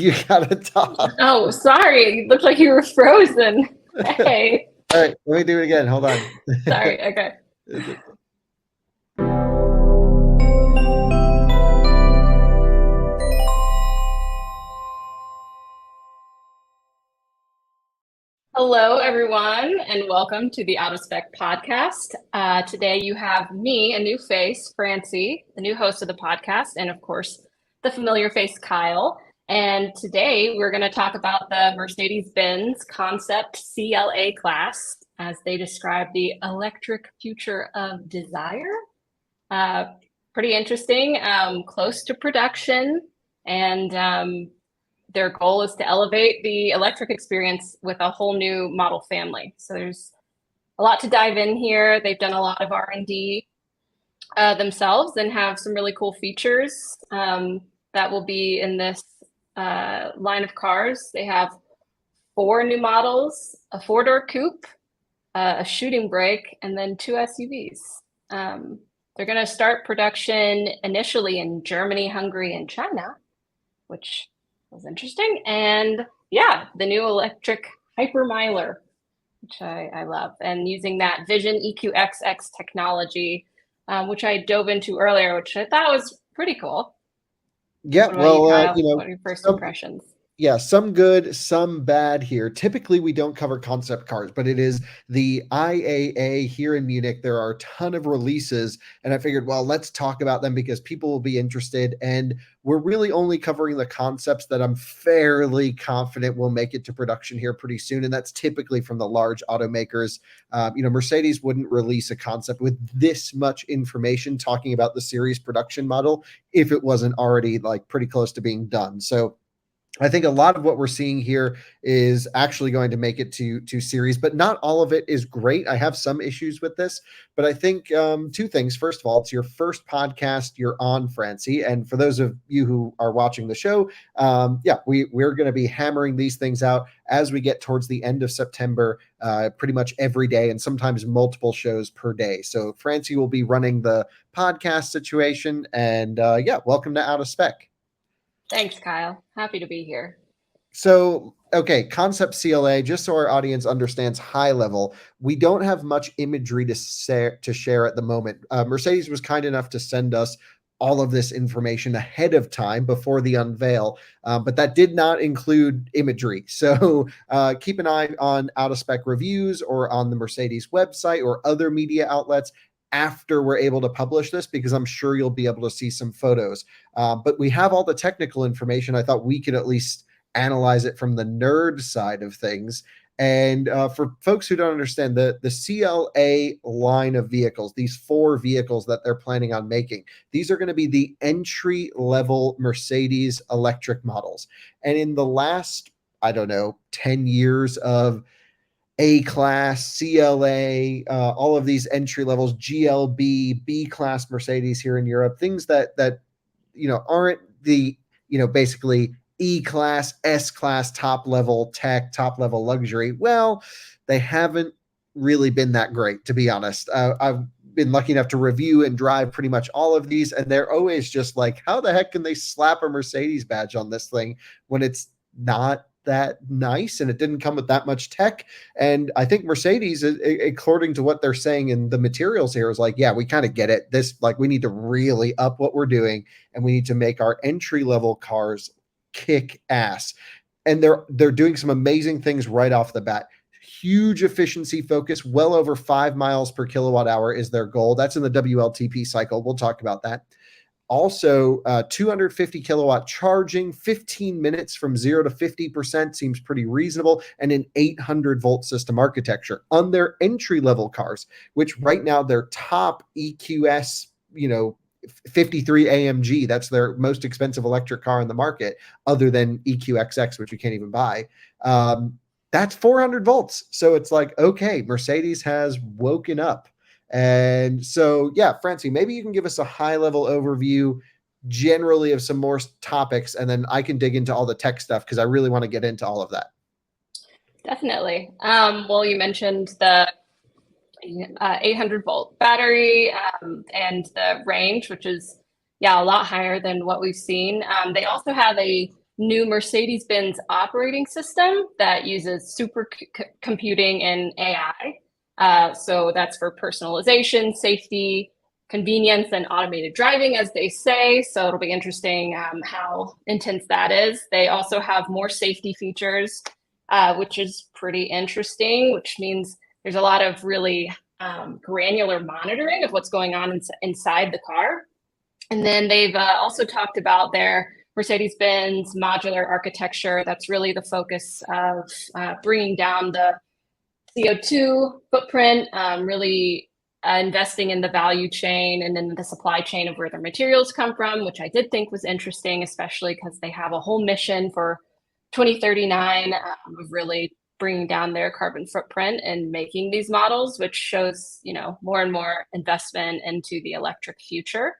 You gotta talk. Oh, sorry. It looked like you were frozen. Hey. All right, let me do it again. Hold on. Sorry. Okay. Hello, everyone, and welcome to the Out of Spec podcast. Today you have me, a new face, Francie, the new host of the podcast, and of course, the familiar face, Kyle. And today we're going to talk about the Mercedes-Benz Concept CLA Class, as they describe the electric future of desire. Pretty interesting, close to production, and their goal is to elevate the electric experience with a whole new model family. So there's a lot to dive in here. They've done a lot of R&D themselves and have some really cool features that will be in this line of cars. They have 4 new models, a 4-door coupe, a shooting brake, and then 2 SUVs. They're going to start production initially in Germany, Hungary, and China, which was interesting. And yeah, the new electric hypermiler, which I love, and using that Vision EQXX technology, which I dove into earlier, which I thought was pretty cool. Yeah, well, what are your first impressions? Yeah, some good, some bad here. Typically, we don't cover concept cars, but it is the IAA here in Munich. There are a ton of releases, and I figured, well, let's talk about them because people will be interested. And we're really only covering the concepts that I'm fairly confident will make it to production here pretty soon, and that's typically from the large automakers. Mercedes wouldn't release a concept with this much information talking about the series production model if it wasn't already like pretty close to being done. So I think a lot of what we're seeing here is actually going to make it to series, but not all of it is great. I have some issues with this, but I think 2 things. First of all, it's your first podcast you're on, Francie. And for those of you who are watching the show, we're going to be hammering these things out as we get towards the end of September, pretty much every day and sometimes multiple shows per day. So Francie will be running the podcast situation. And welcome to Out of Spec. Thanks, Kyle. Happy to be here. So, okay, Concept CLA, just so our audience understands high level, we don't have much imagery to share at the moment. Mercedes was kind enough to send us all of this information ahead of time before the unveil, but that did not include imagery. So keep an eye on Out of Spec reviews or on the Mercedes website or other media outlets after we're able to publish this, because I'm sure you'll be able to see some photos. But we have all the technical information. I thought we could at least analyze it from the nerd side of things. And for folks who don't understand, the CLA line of vehicles, these 4 vehicles that they're planning on making, these are going to be the entry-level Mercedes electric models. And in the last, 10 years of A-Class, CLA, all of these entry levels, GLB, B-Class Mercedes here in Europe, things that aren't the, basically E-Class, S-Class, top-level tech, top-level luxury. Well, they haven't really been that great, to be honest. I've been lucky enough to review and drive pretty much all of these, and they're always just like, how the heck can they slap a Mercedes badge on this thing when it's not that nice and it didn't come with that much tech? And I think Mercedes, according to what they're saying in the materials here, is like, yeah, we kind of get it. This, like, we need to really up what we're doing, and we need to make our entry-level cars kick ass. And they're doing some amazing things right off the bat. Huge efficiency focus, well over 5 miles per kilowatt hour is their goal. That's in the WLTP cycle. We'll talk about that. Also, 250 kilowatt charging, 15 minutes from 0 to 50% seems pretty reasonable, and an 800 volt system architecture on their entry level cars, which right now their top EQS, 53 AMG, that's their most expensive electric car in the market, other than EQXX, which you can't even buy. That's 400 volts. So it's like, okay, Mercedes has woken up. And so, yeah, Francie, maybe you can give us a high-level overview generally of some more topics, and then I can dig into all the tech stuff because I really want to get into all of that. Definitely. Well, you mentioned the 800 volt battery and the range, which is, a lot higher than what we've seen. They also have a new Mercedes-Benz operating system that uses computing and AI. So that's for personalization, safety, convenience, and automated driving, as they say. So it'll be interesting how intense that is. They also have more safety features, which is pretty interesting, which means there's a lot of really granular monitoring of what's going on inside the car. And then they've also talked about their Mercedes-Benz modular architecture. That's really the focus of bringing down the CO2 footprint, really investing in the value chain and in the supply chain of where their materials come from, which I did think was interesting, especially because they have a whole mission for 2039 of really bringing down their carbon footprint and making these models, which shows, more and more investment into the electric future.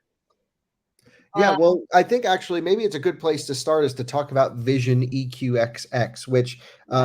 Yeah, well, I think actually maybe it's a good place to start is to talk about Vision EQXX, which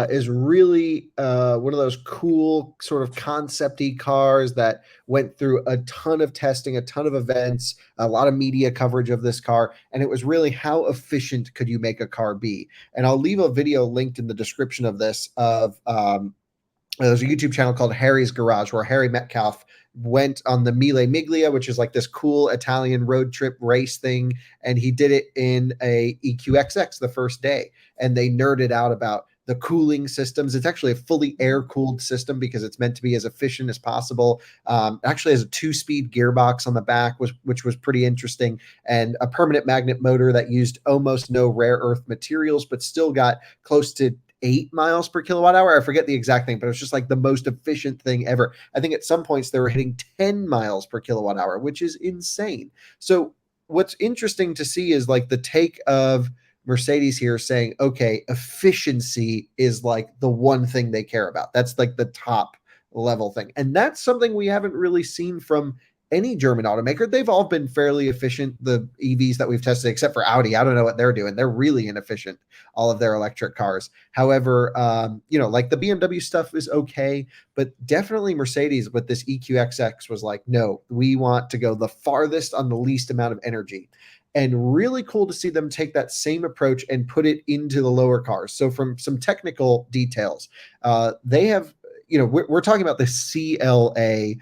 is really one of those cool sort of concept-y cars that went through a ton of testing, a ton of events, a lot of media coverage of this car, and it was really how efficient could you make a car be? And I'll leave a video linked in the description of this of there's a YouTube channel called Harry's Garage where Harry Metcalf went on the Mille Miglia, which is like this cool Italian road trip race thing. And he did it in a EQXX the first day. And they nerded out about the cooling systems. It's actually a fully air-cooled system because it's meant to be as efficient as possible. Actually has a 2-speed gearbox on the back, which was pretty interesting, and a permanent magnet motor that used almost no rare earth materials, but still got close to 8 miles per kilowatt hour. I forget the exact thing, but it was just like the most efficient thing ever. I think at some points they were hitting 10 miles per kilowatt hour, which is insane. So what's interesting to see is like the take of Mercedes here saying, okay, efficiency is like the one thing they care about. That's like the top level thing. And that's something we haven't really seen from any German automaker. They've all been fairly efficient, the EVs that we've tested, except for Audi. I don't know what they're doing. They're really inefficient, all of their electric cars. However, like the BMW stuff is okay, but definitely Mercedes with this EQXX was like, no, we want to go the farthest on the least amount of energy. And really cool to see them take that same approach and put it into the lower cars. So from some technical details, they have, we're talking about the CLA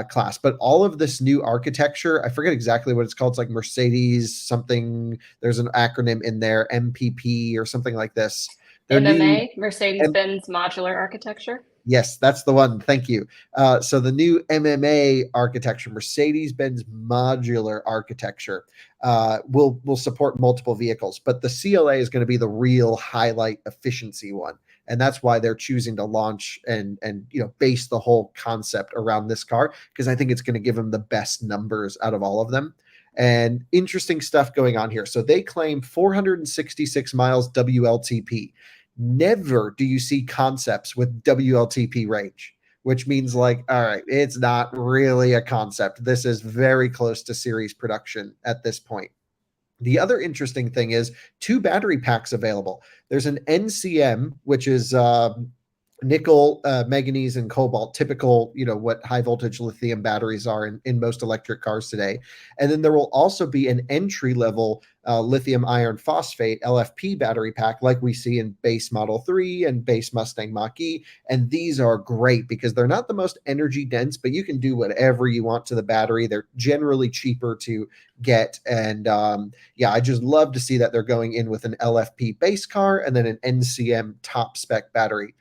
class, but all of this new architecture, I forget exactly what it's called. It's like Mercedes something. There's an acronym in there, MPP or something like this. MMA, Mercedes-Benz Modular Architecture. Yes, that's the one. Thank you. So the new MMA architecture, Mercedes-Benz Modular Architecture, will support multiple vehicles, but the CLA is going to be the real highlight efficiency one. And that's why they're choosing to launch and base the whole concept around this car, because I think it's going to give them the best numbers out of all of them. And interesting stuff going on here. So they claim 466 miles WLTP. Never do you see concepts with WLTP range, which means like, all right, it's not really a concept. This is very close to series production at this point. The other interesting thing is 2 battery packs available. There's an NCM, which is nickel, manganese, and cobalt, typical, what high voltage lithium batteries are in most electric cars today. And then there will also be an entry level lithium iron phosphate LFP battery pack like we see in base Model 3 and base Mustang Mach-E. And these are great because they're not the most energy dense, but you can do whatever you want to the battery. They're generally cheaper to get. And I just love to see that they're going in with an LFP base car and then an NCM top spec battery.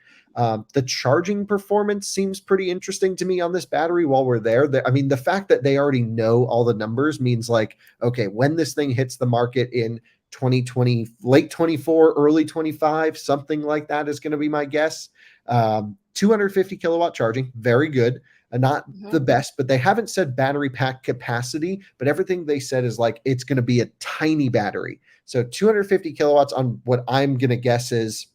The charging performance seems pretty interesting to me on this battery while we're there. The fact that they already know all the numbers means like, okay, when this thing hits the market in 2020, late 24, early 25, something like that is going to be my guess. 250 kilowatt charging, very good. Not the best, but they haven't said battery pack capacity, but everything they said is like, it's going to be a tiny battery. So 250 kilowatts on what I'm going to guess is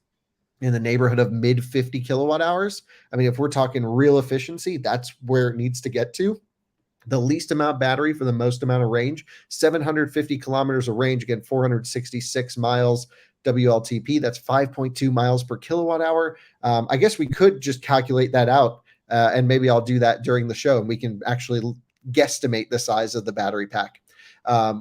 in the neighborhood of mid 50 kilowatt hours. I mean, if we're talking real efficiency, that's where it needs to get to. The least amount battery for the most amount of range, 750 kilometers of range, again, 466 miles WLTP. That's 5.2 miles per kilowatt hour. I guess we could just calculate that out, and maybe I'll do that during the show, and we can actually guesstimate the size of the battery pack.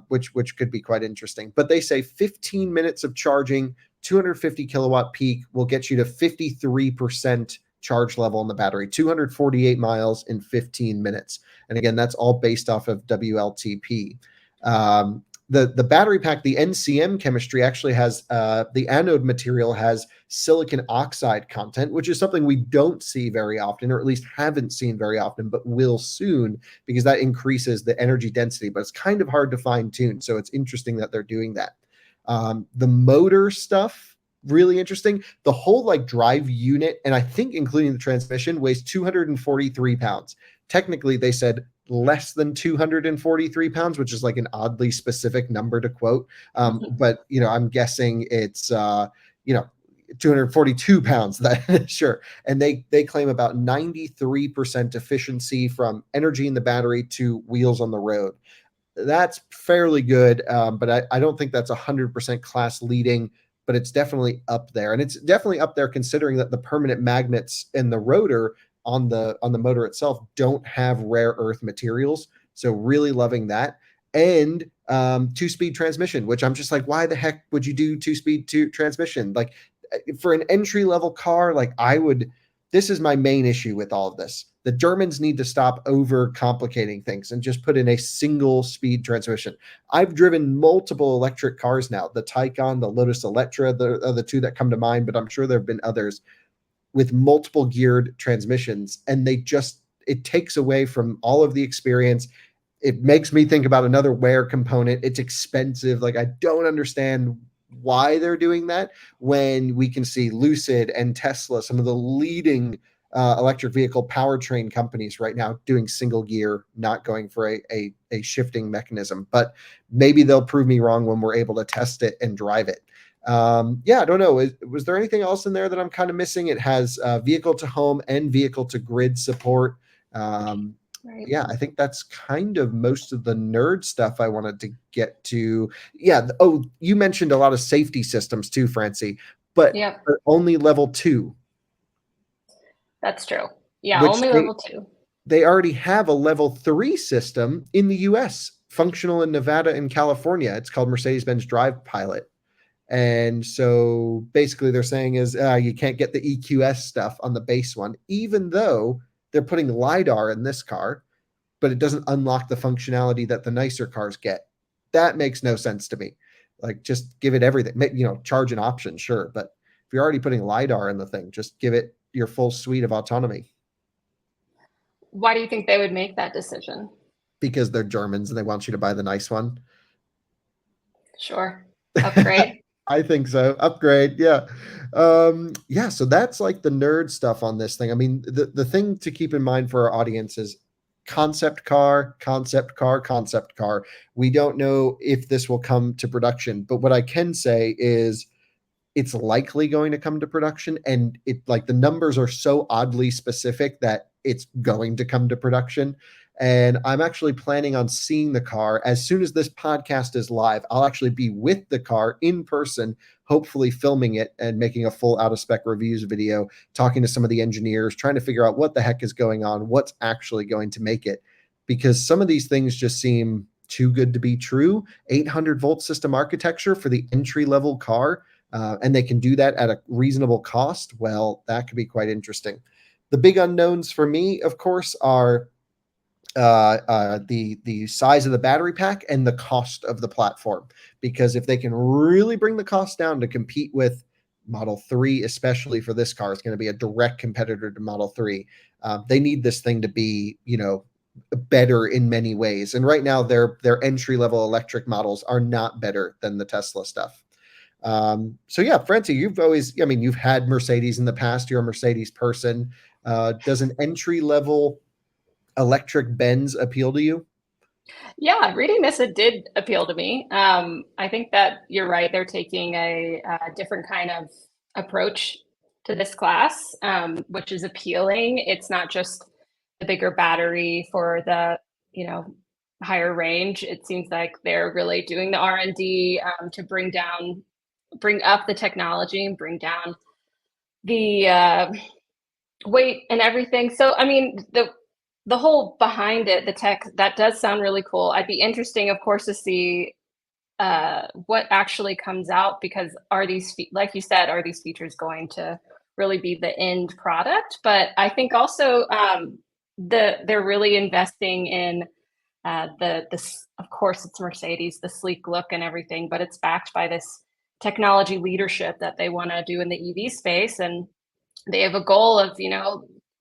which could be quite interesting. But they say 15 minutes of charging, 250 kilowatt peak will get you to 53% charge level in the battery, 248 miles in 15 minutes. And again, that's all based off of WLTP. The battery pack, the NCM chemistry actually has the anode material has silicon oxide content, which is something we don't see very often, or at least haven't seen very often, but will soon, because that increases the energy density. But it's kind of hard to fine tune, so it's interesting that they're doing that. The motor stuff, really interesting. The whole like drive unit, and I think including the transmission, weighs 243 pounds. Technically, they said less than 243 pounds, which is like an oddly specific number to quote. But, I'm guessing it's, 242 pounds, that sure. And they claim about 93% efficiency from energy in the battery to wheels on the road. That's fairly good, but I don't think that's 100% class leading, but it's definitely up there. And it's definitely up there considering that the permanent magnets in the rotor on the motor itself don't have rare earth materials. So really loving that. And 2-speed transmission, which I'm just like, why the heck would you do 2-speed transmission? Like for an entry level car, like this is my main issue with all of this. The Germans need to stop over complicating things and just put in a single speed transmission. I've driven multiple electric cars now, the Taycan, the Lotus Electra, are the two that come to mind, but I'm sure there have been others with multiple geared transmissions, and it takes away from all of the experience. It makes me think about another wear component. It's expensive. Like I don't understand why they're doing that when we can see Lucid and Tesla, some of the leading electric vehicle powertrain companies right now, doing single gear, not going for a shifting mechanism. But maybe they'll prove me wrong when we're able to test it and drive it. I don't know. Was there anything else in there that I'm kind of missing? It has vehicle to home and vehicle to grid support. Right. Yeah, I think that's kind of most of the nerd stuff I wanted to get to. Yeah. Oh, you mentioned a lot of safety systems too, Francie, but only level 2. That's true. Yeah, only level 2. They already have a level 3 system in the US, functional in Nevada and California. It's called Mercedes-Benz Drive Pilot. And so basically they're saying is you can't get the EQS stuff on the base one, even though they're putting LiDAR in this car, but it doesn't unlock the functionality that the nicer cars get. That makes no sense to me. Like just give it everything, charge an option, sure. But if you're already putting LiDAR in the thing, just give it your full suite of autonomy. Why do you think they would make that decision? Because they're Germans and they want you to buy the nice one. Sure. Upgrade. I think so. Upgrade. Yeah. So that's like the nerd stuff on this thing. I mean, the thing to keep in mind for our audience is concept car, concept car, concept car. We don't know if this will come to production, but what I can say is it's likely going to come to production, and it like the numbers are so oddly specific that it's going to come to production. And I'm actually planning on seeing the car as soon as this podcast is live. I'll actually be with the car in person, hopefully filming it and making a full out of spec reviews video, talking to some of the engineers, trying to figure out what the heck is going on, what's actually going to make it. Because some of these things just seem too good to be true. 800 volt system architecture for the entry level car, and they can do that at a reasonable cost. Well, that could be quite interesting. The big unknowns for me, of course, are the size of the battery pack and the cost of the platform, because if they can really bring the cost down to compete with Model 3, especially for this car, is going to be a direct competitor to Model 3. They need this thing to be, better in many ways. And right now their entry level electric models are not better than the Tesla stuff. Francie, you've had Mercedes in the past. You're a Mercedes person. Does an entry level electric Benz appeal to you? Yeah, reading this, it did appeal to me. I think that you're right. They're taking a different kind of approach to this class, which is appealing. It's not just the bigger battery for the, higher range. It seems like they're really doing the R&D to bring up the technology and bring down the weight and everything. So, I mean, the whole behind it, the tech, that does sound really cool. I'd be interesting, of course, to see what actually comes out, because are these, like you said, are these features going to really be the end product? But I think also they're really investing in this, of course, it's Mercedes, the sleek look and everything, but it's backed by this technology leadership that they want to do in the EV space. And they have a goal of,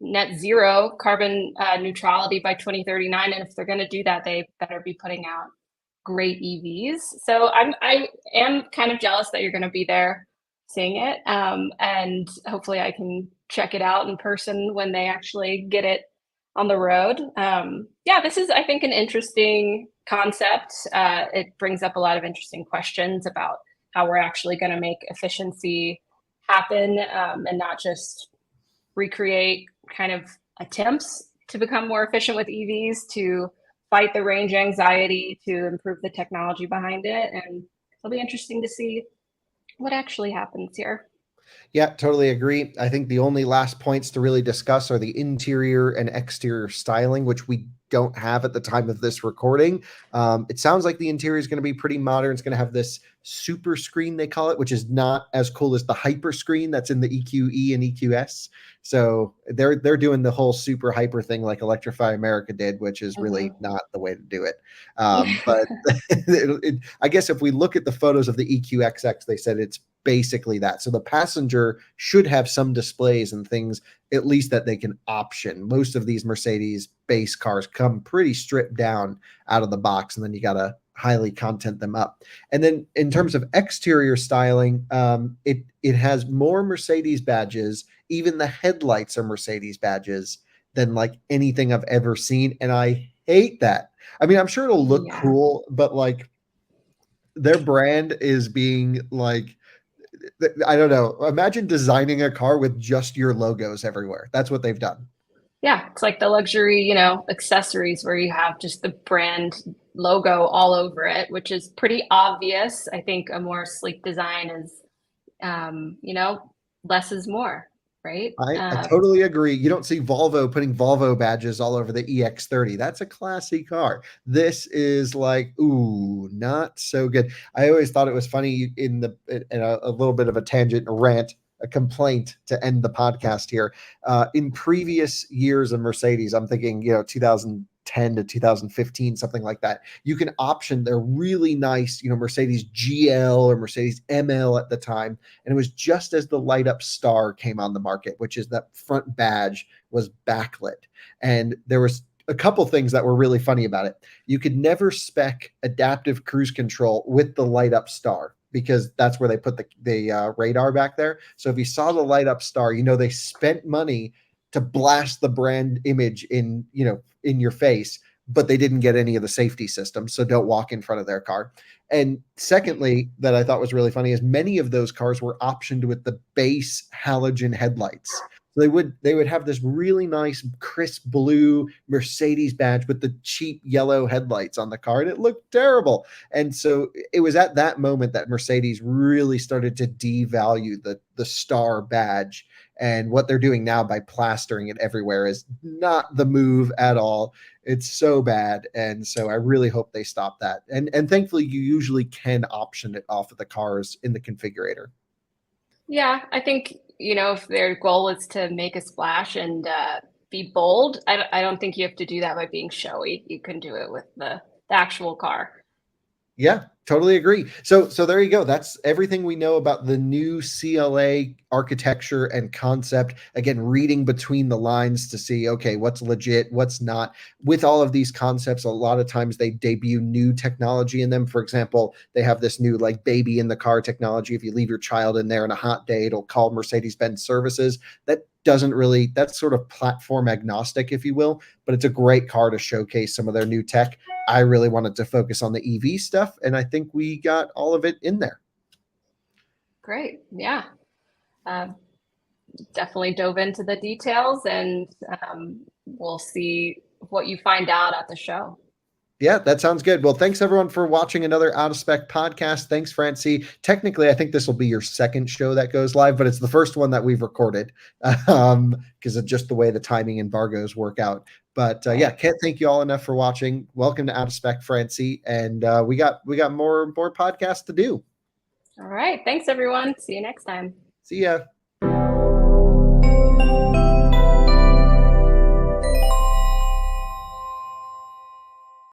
net zero carbon neutrality by 2039. And if they're going to do that, they better be putting out great EVs. So I am kind of jealous that you're going to be there seeing it. And hopefully I can check it out in person when they actually get it on the road. Yeah, this is, I think, an interesting concept. It brings up a lot of interesting questions about how we're actually going to make efficiency happen, and not just recreate kind of attempts to become more efficient with EVs, to fight the range anxiety, to improve the technology behind it. And it'll be interesting to see what actually happens here. Yeah, totally agree. I think the only last points to really discuss are the interior and exterior styling, which we don't have at the time of this recording. It sounds like the interior is going to be pretty modern. It's going to have this super screen, they call it, which is not as cool as the hyper screen that's in the EQE and EQS. So they're doing the whole super hyper thing like Electrify America did, which is really not the way to do it. But I guess if we look at the photos of the EQXX, they said it's basically that. So the passenger should have some displays and things, at least that they can option. Most of these Mercedes base cars come pretty stripped down out of the box, and then you got to highly content them up. And then in terms of exterior styling, it has more Mercedes badges. Even the headlights are Mercedes badges than like anything I've ever seen, and I hate that. I mean, I'm sure it'll look cool, but like their brand is being like, I don't know. Imagine designing a car with just your logos everywhere. That's what they've done. Yeah, it's like the luxury, accessories where you have just the brand logo all over it, which is pretty obvious. I think a more sleek design is, less is more, right? I totally agree. You don't see Volvo putting Volvo badges all over the EX30. That's a classy car. This is like, ooh, not so good. I always thought it was funny in a little bit of a tangent, a rant, a complaint to end the podcast here. In previous years of Mercedes, I'm thinking, 2010 to 2015, something like that. You can option their really nice, Mercedes GL or Mercedes ML at the time. And it was just as the light up star came on the market, which is that front badge was backlit. And there was a couple things that were really funny about it. You could never spec adaptive cruise control with the light up star, because that's where they put the radar back there. So if you saw the light up star, they spent money to blast the brand image in your face, but they didn't get any of the safety systems. So don't walk in front of their car. And secondly, that I thought was really funny, is many of those cars were optioned with the base halogen headlights. So they would have this really nice crisp blue Mercedes badge with the cheap yellow headlights on the car, and it looked terrible. And so it was at that moment that Mercedes really started to devalue the star badge. And what they're doing now by plastering it everywhere is not the move at all. It's so bad. And so I really hope they stop that. And thankfully, you usually can option it off of the cars in the configurator. Yeah, I think, if their goal is to make a splash and be bold, I don't think you have to do that by being showy. You can do it with the actual car. Yeah, totally agree. So there you go. That's everything we know about the new CLA architecture and concept. Again, reading between the lines to see, okay, what's legit, what's not. With all of these concepts, a lot of times they debut new technology in them. For example, they have this new like baby in the car technology. If you leave your child in there on a hot day, it'll call Mercedes-Benz services. That's sort of platform agnostic, if you will, but it's a great car to showcase some of their new tech. I really wanted to focus on the EV stuff, and I think we got all of it in there. Great. Yeah. Definitely dove into the details, and we'll see what you find out at the show. Yeah, that sounds good. Well, thanks everyone for watching another Out of Spec podcast. Thanks, Francie. Technically, I think this will be your second show that goes live, but it's the first one that we've recorded because of just the way the timing embargoes work out. But yeah, can't thank you all enough for watching. Welcome to Out of Spec, Francie, and we got more podcasts to do. All right, thanks everyone. See you next time. See ya.